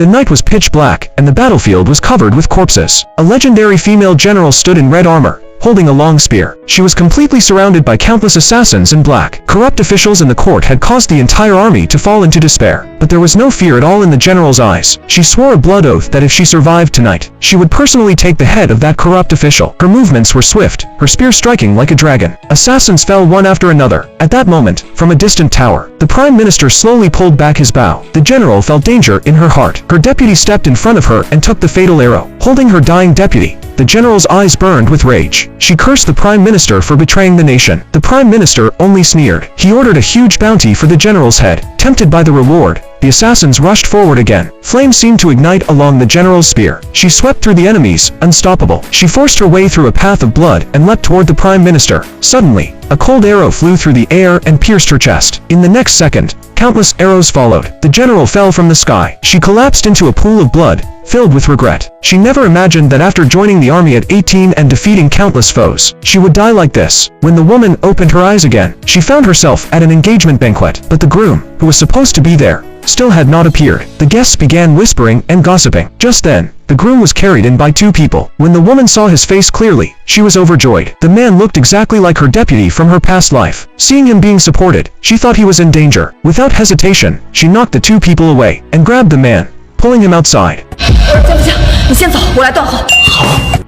The night was pitch black, and the battlefield was covered with corpses. A legendary female general stood in red armor, holding a long spear. She was completely surrounded by countless assassins in black. Corrupt officials in the court had caused the entire army to fall into despair. But there was no fear at all in the general's eyes. She swore a blood oath that if she survived tonight, she would personally take the head of that corrupt official. Her movements were swift, her spear striking like a dragon. Assassins fell one after another. At that moment, from a distant tower, the prime minister slowly pulled back his bow. The general felt danger in her heart. Her deputy stepped in front of her and took the fatal arrow. Holding her dying deputy, the general's eyes burned with rage. She cursed the prime minister for betraying the nation. The prime minister only sneered. He ordered a huge bounty for the general's head. Tempted by the reward, the assassins rushed forward again. Flames seemed to ignite along the general's spear. She swept through the enemies, unstoppable. She forced her way through a path of blood and leapt toward the prime minister. Suddenly, a cold arrow flew through the air and pierced her chest. In the next second, countless arrows followed. The general fell from the sky. She collapsed into a pool of blood, filled with regret. She never imagined that after joining the army at 18 and defeating countless foes, she would die like this. When the woman opened her eyes again, she found herself at an engagement banquet, but the groom, who was supposed to be there, still had not appeared. The guests began whispering and gossiping. Just then, the groom was carried in by two people. When the woman saw his face clearly, she was overjoyed. The man looked exactly like her deputy from her past life. Seeing him being supported, she thought he was in danger. Without hesitation, she knocked the two people away and grabbed the man, pulling him outside.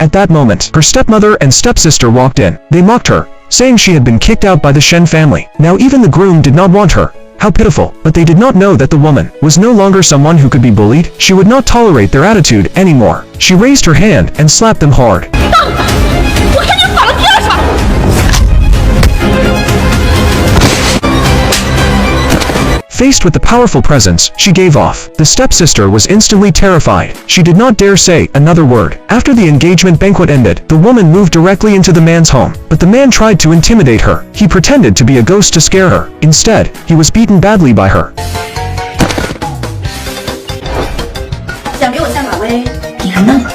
At that moment, her stepmother and stepsister walked in. They mocked her, saying she had been kicked out by the Shen family. Now even the groom did not want her. How pitiful. But they did not know that the woman was no longer someone who could be bullied. She would not tolerate their attitude anymore. She raised her hand and slapped them hard. Faced with the powerful presence she gave off, the stepsister was instantly terrified. She did not dare say another word. After the engagement banquet ended, the woman moved directly into the man's home. But the man tried to intimidate her. He pretended to be a ghost to scare her. Instead, he was beaten badly by her. 想给我下马威，你还嫩吗？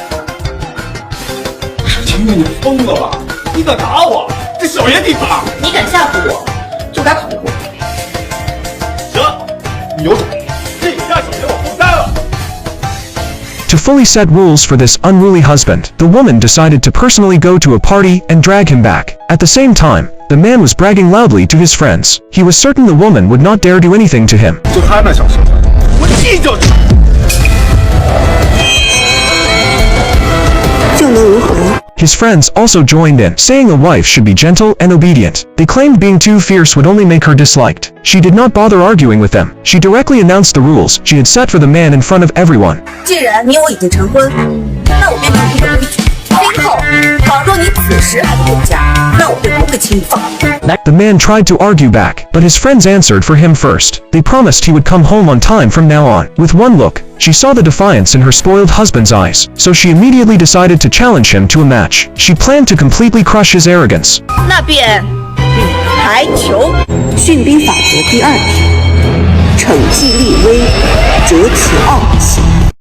秦月，你疯了吧？你敢打我？这小爷地法！你敢吓唬我，就该考虑过。 To fully set rules for this unruly husband, the woman decided to personally go to a party and drag him back. At the same time, the man was bragging loudly to his friends. He was certain the woman would not dare do anything to him. 就他那小身份，我气就气。就能如何？ His friends also joined in, saying a wife should be gentle and obedient. They claimed being too fierce would only make her disliked. She did not bother arguing with them. She directly announced the rules she had set for the man in front of everyone. 既然你我已经成婚，那我便定一个规矩：今后，倘若你此时还不回家，那我便不会轻易放过。 The man tried to argue back, but his friends answered for him first. They promised he would come home on time from now on. With one look, she saw the defiance in her spoiled husband's eyes, so she immediately decided to challenge him to a match. She planned to completely crush his arrogance. 那便排球。训兵法则第2条：惩纪立威，择其傲气。